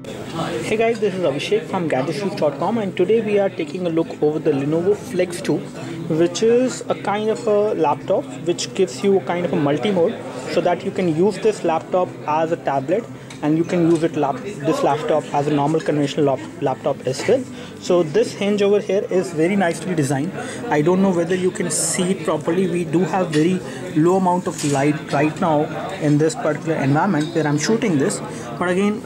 Hey guys, this is Abhishek from gadgetsroots.com, and today we are taking a look over the Lenovo Flex 2, which is a kind of a laptop which gives you a kind of a multi-mode so that you can use this laptop as a tablet and you can use this laptop as a normal conventional laptop as well. So this hinge over here is very nicely designed. I don't know whether you can see it properly. We do have very low amount of light right now in this particular environment where I'm shooting this, but again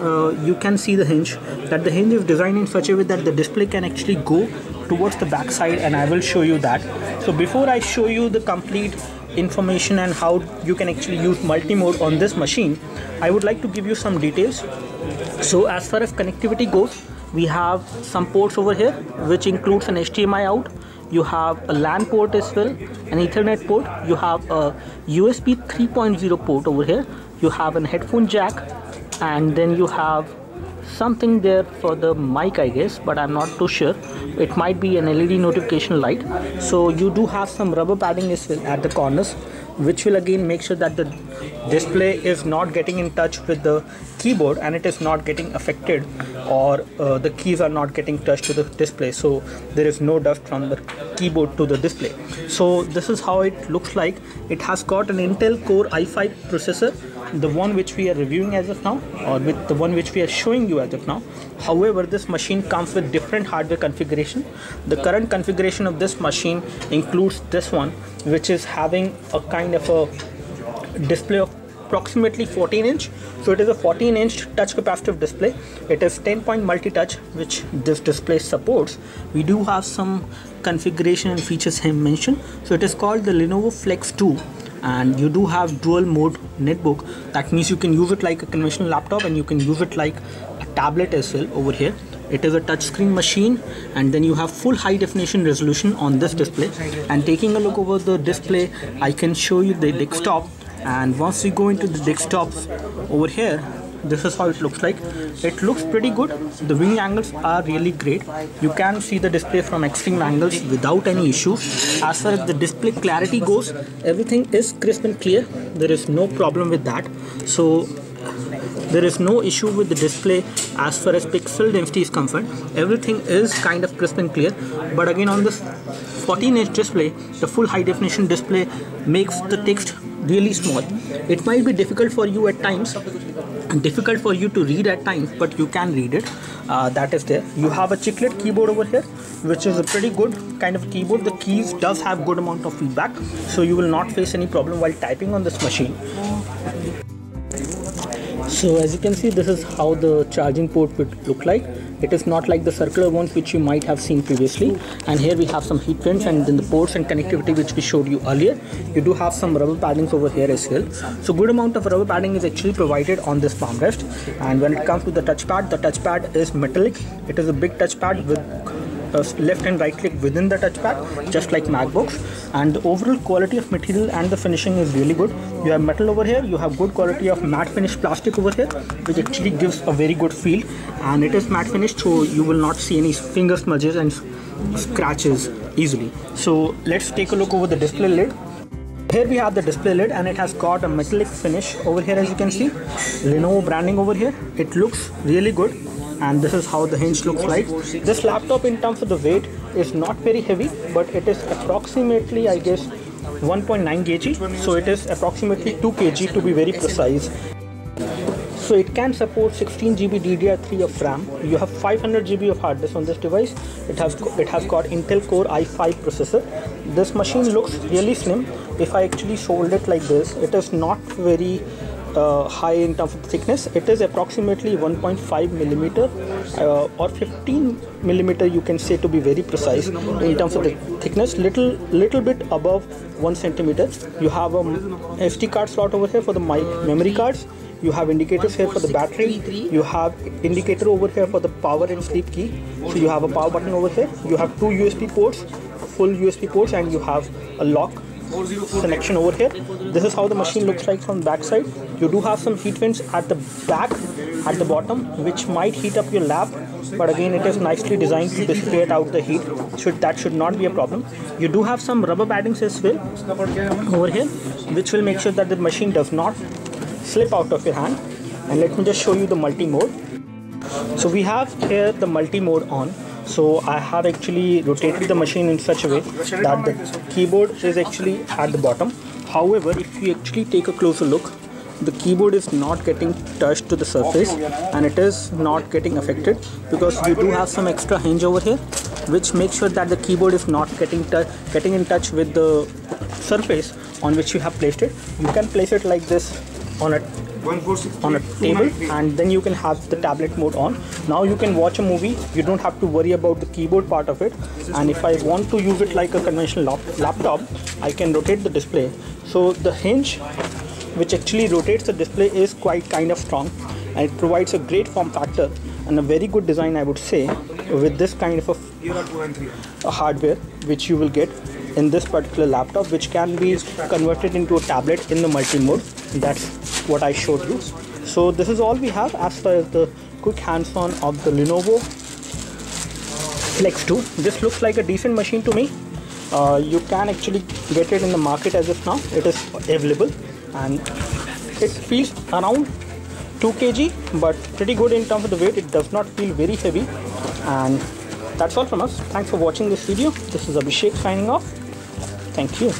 you can see the hinge, that the hinge is designed in such a way that the display can actually go towards the back side, and I will show you that. So before I show you the complete information and how you can actually use multi-mode on this machine, I would like to give you some details. So as far as connectivity goes, we have some ports over here which includes an HDMI out, you have a LAN port as well, an Ethernet port, you have a USB 3.0 port over here, you have an headphone jack, and then you have something there for the mic, I guess, but I'm not too sure. It might be an LED notification light. So you do have some rubber padding as well at the corners, which will again make sure that the display is not getting in touch with the keyboard and it is not getting affected, or the keys are not getting touched to the display, so there is no dust from the keyboard to the display. So this is how it looks like. It has got an Intel Core i5 processor, the one which we are reviewing as of now, or with the one which we are showing you as of now. However, this machine comes with different hardware configuration. The current configuration of this machine includes this one, which is having a kind of a display of approximately 14-inch. So it is a 14-inch touch capacitive display. It is 10-point multi-touch, which this display supports. We do have some configuration and features here mentioned. So it is called the Lenovo Flex 2, and you do have dual mode netbook. That means you can use it like a conventional laptop and you can use it like a tablet as well over here. It is a touchscreen machine, and then you have full high definition resolution on this display. And taking a look over the display, I can show you the desktop. And once we go into the desktops over here, this is how it looks like. It looks pretty good. The viewing angles are really great. You can see the display from extreme angles without any issue. As far as the display clarity goes, everything is crisp and clear. There is no problem with that. So there is no issue with the display as far as pixel density is concerned. Everything is kind of crisp and clear. But again, on this 14-inch display, the full high definition display makes the text really small. It might be difficult for you at times, difficult for you to read at times, but you can read it. That is there. You have a chiclet keyboard over here, which is a pretty good kind of keyboard. The keys does have good amount of feedback, so you will not face any problem while typing on this machine. So as you can see, this is how the charging port would look like. It is not like the circular ones which you might have seen previously. And here we have some heat vents, and then the ports and connectivity which we showed you earlier. You do have some rubber paddings over here as well. So good amount of rubber padding is actually provided on this palm rest. And when it comes to the touchpad is metallic. It is a big touchpad with left and right click within the touchpad, just like MacBooks. And the overall quality of material and the finishing is really good. You have metal over here, you have good quality of matte finish plastic over here, which actually gives a very good feel. And it is matte finished, so you will not see any finger smudges and scratches easily. So let's take a look over the display lid. Here we have the display lid, and it has got a metallic finish over here. As you can see, Lenovo branding over here. It looks really good. And this is how the hinge looks like. This laptop, in terms of the weight, is not very heavy, but it is approximately, I guess, 1.9 kg. So it is approximately 2 kg to be very precise. So it can support 16 GB DDR3 of RAM. You have 500 GB of hard disk on this device. It has got Intel Core i5 processor. This machine looks really slim. If I actually hold it like this, it is not very high in terms of thickness. It is approximately 1.5 millimeter or 15 millimeter, you can say, to be very precise in terms of the thickness. Little bit above 1 centimeter. You have a SD card slot over here for the memory cards. You have indicators here for the battery. You have indicator over here for the power and sleep key. So you have a power button over here. You have two USB ports, full USB ports, and you have a lock connection over here. This is how the machine looks like from the back side. You do have some heat vents at the back, at the bottom, which might heat up your lap, but again it is nicely designed to dissipate out the heat, so that should not be a problem. You do have some rubber paddings as well over here, which will make sure that the machine does not slip out of your hand. And let me just show you the multi-mode. So we have here the multi-mode on. So I have actually rotated the machine in such a way that the keyboard is actually at the bottom. However, if you actually take a closer look, the keyboard is not getting touched to the surface and it is not getting affected because you do have some extra hinge over here, which makes sure that the keyboard is not getting in touch with the surface on which you have placed it. You can place it like this on a table, and then you can have the tablet mode on. Now you can watch a movie. You don't have to worry about the keyboard part of it. And if I want to use it like a conventional laptop, I can rotate the display. So the hinge which actually rotates the display is quite kind of strong, and it provides a great form factor and a very good design, I would say, with this kind of a hardware which you will get in this particular laptop, which can be converted into a tablet in the multi-mode. That's what I showed you. So this is all we have as far as the quick hands-on of the Lenovo Flex 2. This looks like a decent machine to me. You can actually get it in the market as of now. It is available and it feels around 2 kg, but pretty good in terms of the weight. It does not feel very heavy. And that's all from us. Thanks for watching this video. This is Abhishek signing off. Thank you.